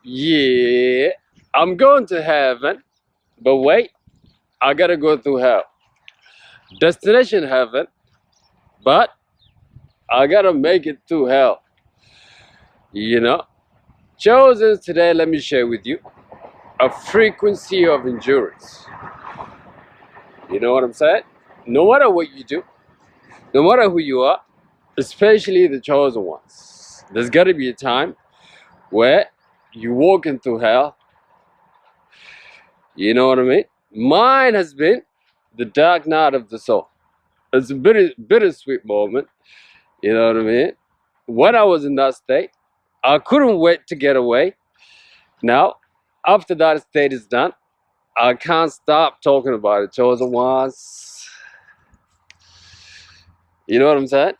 Yeah, I'm going to heaven, but wait, I gotta go through hell. Destination heaven, but I gotta make it through hell. You know, chosen today, let me share with you a frequency of endurance. You know what I'm saying? No matter what you do, no matter who you are, especially the chosen ones, there's gotta be a time where you walk into hell. You know what I mean? Mine has been the dark night of the soul. It's a bittersweet moment. You know what I mean? When I was in that state, I couldn't wait to get away. Now, after that state is done, I can't stop talking about it. Chosen ones. You know what I'm saying?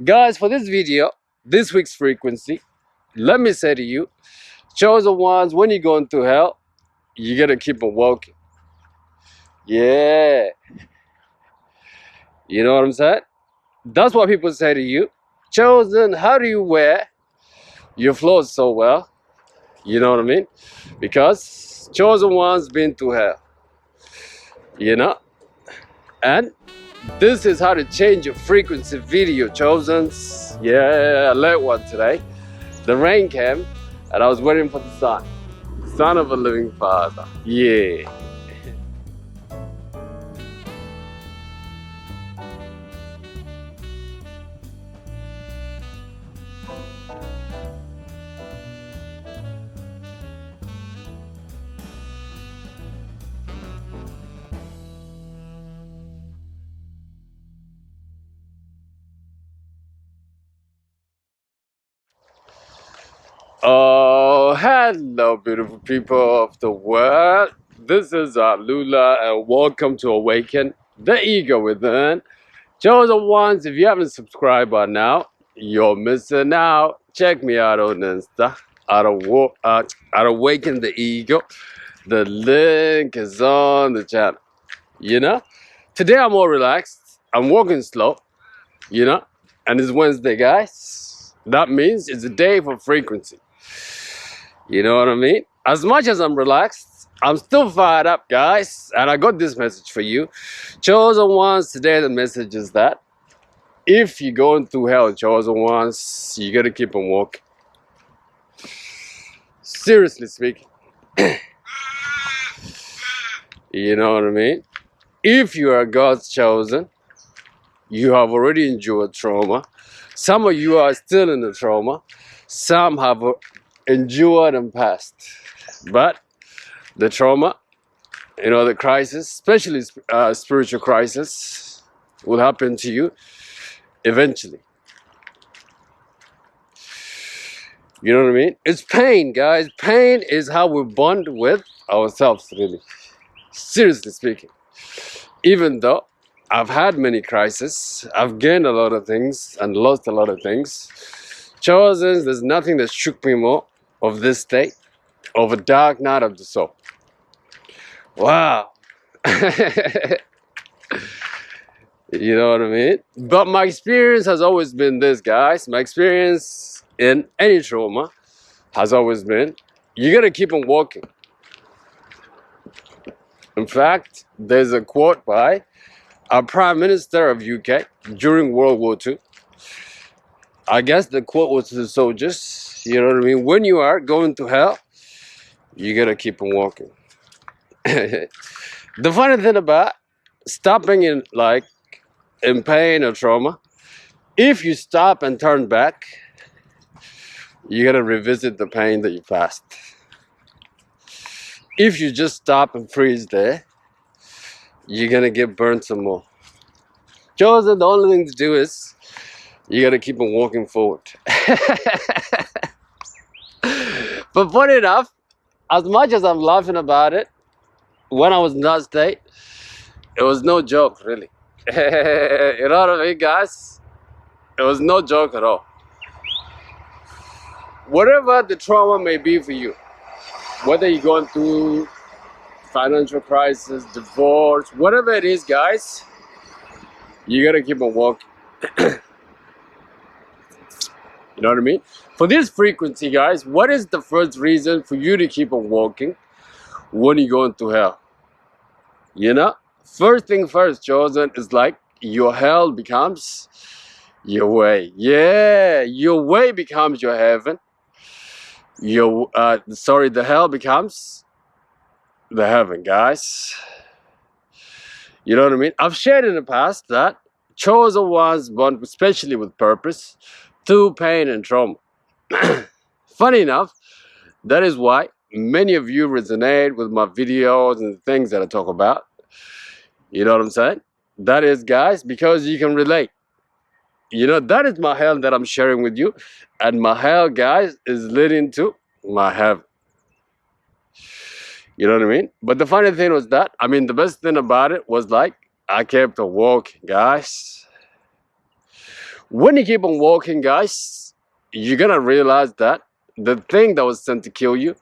Guys, for this video, this week's frequency, let me say to you, chosen ones, when you're going through hell, you gotta keep on walking. Yeah. You know what I'm saying? That's what people say to you. Chosen, how do you wear your clothes so well? You know what I mean? Because chosen ones been through hell. You know? And this is how to change your frequency video, chosens. Yeah, I learned one today. The rain came and I was waiting for the sun. Son of a living father. Yeah. Oh, hello, beautiful people of the world. This is Lula, and welcome to Awaken the Ego Within. Chosen ones, if you haven't subscribed by now, you're missing out. Check me out on Insta at Awaken the Ego. The link is on the channel. You know, today I'm more relaxed. I'm walking slow. You know, and it's Wednesday, guys. That means it's a day for frequency. You know what I mean? As much as I'm relaxed, I'm still fired up, guys. And I got this message for you. Chosen ones, today the message is that if you're going through hell, chosen ones, you gotta keep on walking. Seriously speaking. You know what I mean? If you are God's chosen, you have already endured trauma. Some of you are still in the trauma. Some have endured and passed. But the trauma, you know, the crisis, especially spiritual crisis, will happen to you eventually. You know what I mean? It's pain, guys. Pain is how we bond with ourselves, really. Seriously speaking. Even though I've had many crises, I've gained a lot of things and lost a lot of things. Chosen, there's nothing that shook me more of this state, of a dark night of the soul. Wow. You know what I mean? But my experience has always been this, guys. My experience in any trauma has always been, you gotta keep on walking. In fact, there's a quote by a Prime Minister of UK during World War II. I guess the quote was to the soldiers, you know what I mean? When you are going to hell, you gotta keep on walking. The funny thing about stopping in pain or trauma, if you stop and turn back, you gotta revisit the pain that you passed. If you just stop and freeze there, you're gonna get burned some more. Chosen, the only thing to do is you gotta keep on walking forward. But funny enough, as much as I'm laughing about it, when I was in that state, it was no joke, really. You know what I mean, guys? It was no joke at all. Whatever the trauma may be for you, whether you're going through financial crisis, divorce, whatever it is, guys, you gotta keep on walking. You know what I mean? For this frequency, guys, what is the first reason for you to keep on walking when you're going through hell? You know, first thing first, chosen, is like your hell becomes your way. Yeah, your way becomes your heaven. The hell becomes the heaven, guys. You know what I mean? I've shared in the past that chosen ones born especially with purpose through pain and trauma. Funny enough, that is why many of you resonate with my videos and the things that I talk about. You know what I'm saying? That is, guys, because you can relate. You know, that is my hell that I'm sharing with you. And my hell, guys, is leading to my heaven. You know what I mean? But the funny thing was that, I mean, the best thing about it was like, I kept on walking, guys. When you keep on walking, guys, you're gonna realize that the thing that was sent to kill you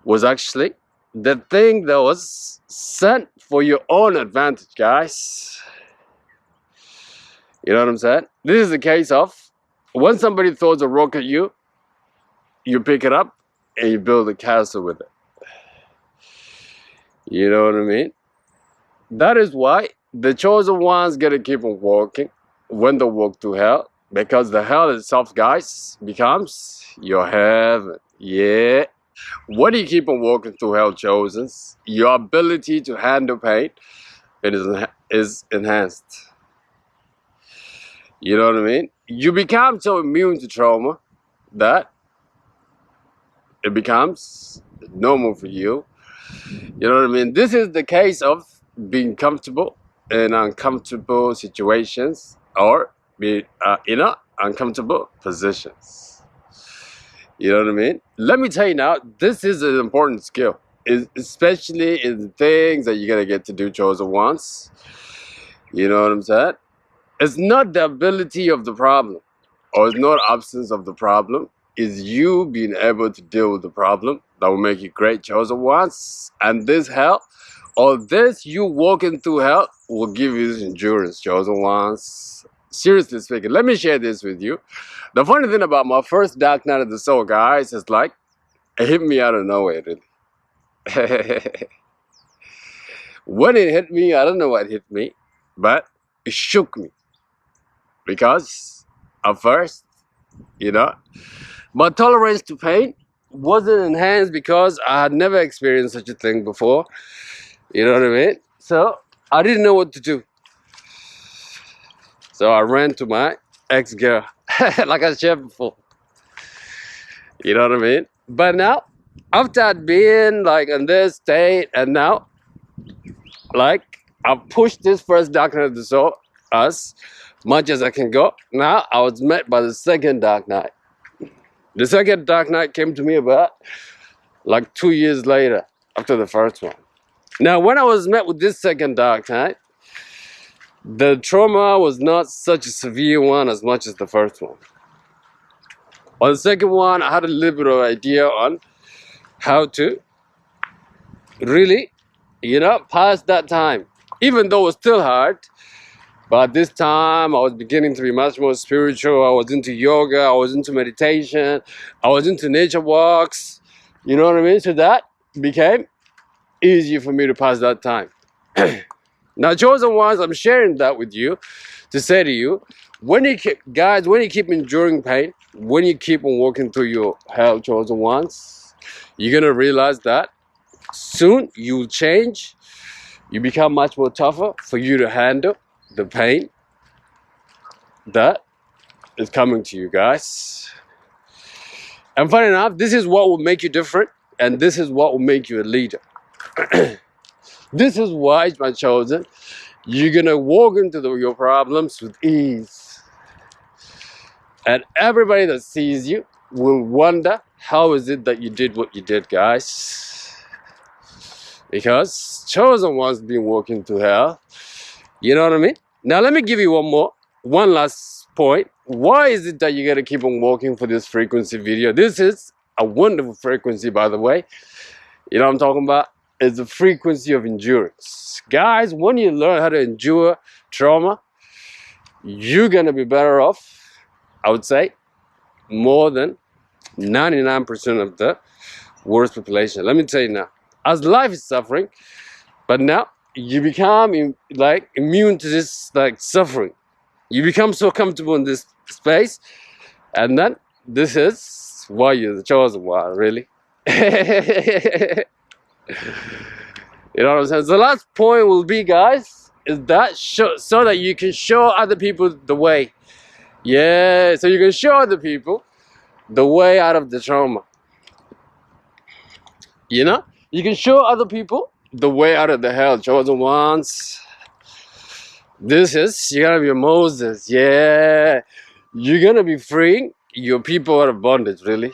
was actually the thing that was sent for your own advantage, guys. You know what I'm saying? This is the case of when somebody throws a rock at you, you pick it up and you build a castle with it. You know what I mean? That is why the chosen ones gotta keep on walking when they walk through hell, because the hell itself, guys, becomes your heaven. Yeah. When you keep on walking through hell, chosens, your ability to handle pain is enhanced. You know what I mean? You become so immune to trauma that it becomes normal for you. You know what I mean? This is the case of being comfortable in uncomfortable situations or be in uncomfortable positions. You know what I mean? Let me tell you now, this is an important skill, especially in the things that you're gonna get to do chosen once. You know what I'm saying? It's not the ability of the problem, or it's not absence of the problem. It's you being able to deal with the problem that will make you great chosen ones. And this hell, or this you walking through hell, will give you this endurance, chosen ones. Seriously speaking, let me share this with you. The funny thing about my first Dark Night of the Soul, guys, is like, it hit me out of nowhere, really. When it hit me, I don't know what hit me, but it shook me. Because at first, you know, my tolerance to pain wasn't enhanced because I had never experienced such a thing before. You know what I mean? So I didn't know what to do. So I ran to my ex-girl, like I shared before. You know what I mean? But now, after I'd been like in this state, and now, like, I've pushed this first Dark Night of the Soul as much as I can go. Now I was met by the second Dark Night. The second Dark Night came to me about like 2 years later after the first one. Now, when I was met with this second Dark Night, the trauma was not such a severe one as much as the first one. On the second one, I had a little bit of idea on how to really, pass that time. Even though it was still hard, but this time I was beginning to be much more spiritual. I was into yoga, I was into meditation, I was into nature walks. You know what I mean? So that became easier for me to pass that time. Now, chosen ones, I'm sharing that with you to say to you, when you keep enduring pain, when you keep on walking through your hell, chosen ones, you're gonna realize that soon you'll change. You become much more tougher for you to handle the pain that is coming to you, guys. And funny enough, this is what will make you different, and this is what will make you a leader. This is why, my chosen, you're gonna walk into your problems with ease. And everybody that sees you will wonder, how is it that you did what you did, guys? Because chosen ones been walking through hell. You know what I mean? Now let me give you one last point. Why is it that you gotta keep on walking for this frequency video? This is a wonderful frequency, by the way. You know what I'm talking about? It's the frequency of endurance. Guys, when you learn how to endure trauma, you're gonna be better off, I would say, more than 99% of the world's population. Let me tell you now, as life is suffering, but now you become immune to this suffering. You become so comfortable in this space, and then this is why you're the chosen one, really. You know what I'm saying? So the last point will be, guys, is that so that you can show other people the way. Yeah, so you can show other people the way out of the trauma. You know? You can show other people the way out of the hell, chosen ones. You're gonna be Moses. Yeah. You're gonna be freeing your people out of bondage, really.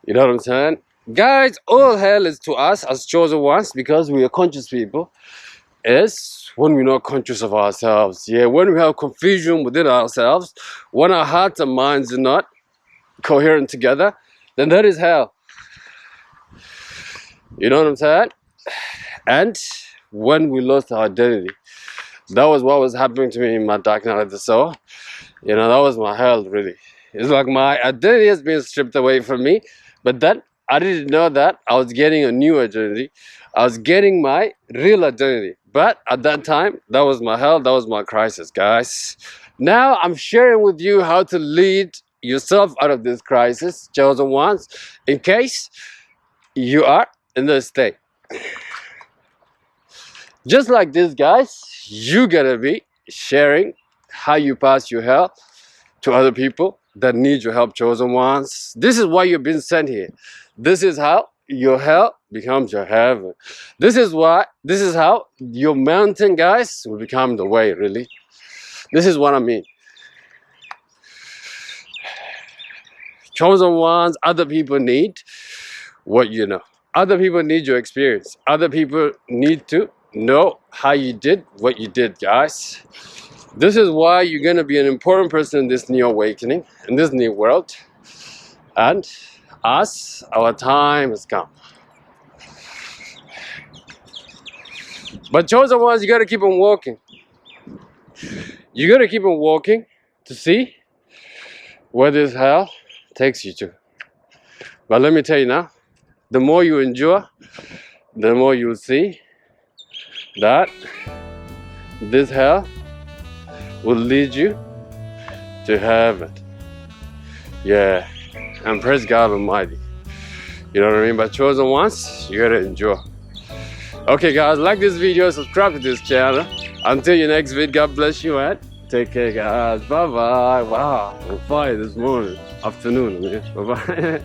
You know what I'm saying? Guys, all hell is to us as chosen ones, because we are conscious people, is when we're not conscious of ourselves. Yeah, when we have confusion within ourselves, when our hearts and minds are not coherent together, then that is hell. You know what I'm saying? And when we lost our identity, that was what was happening to me in my dark night of the soul. You know, that was my hell, really. It's like my identity has been stripped away from me, but then I didn't know that I was getting a new identity. I was getting my real identity. But at that time, that was my hell, that was my crisis, guys. Now I'm sharing with you how to lead yourself out of this crisis, chosen ones, in case you are in this state. Just like this, guys, you gotta be sharing how you pass your hell to other people that need your help, chosen ones. This is why you've been sent here. This is how your hell becomes your heaven. This is how your mountain, guys, will become the way, really. This is what I mean. Chosen ones, other people need what you know. Other people need your experience. Other people need to know how you did what you did, guys. This is why you're going to be an important person in this new awakening, in this new world. And us, our time has come. But chosen ones, you got to keep on walking. You got to keep on walking to see where this hell takes you to. But let me tell you now, the more you endure, the more you will see that this hell will lead you to heaven. Yeah, and praise God Almighty. You know what I mean? But chosen ones, you gotta endure. Okay, guys, like this video, subscribe to this channel. Until your next video, God bless you and take care, guys. Bye bye. Wow, I'm fire this morning, afternoon. Bye bye.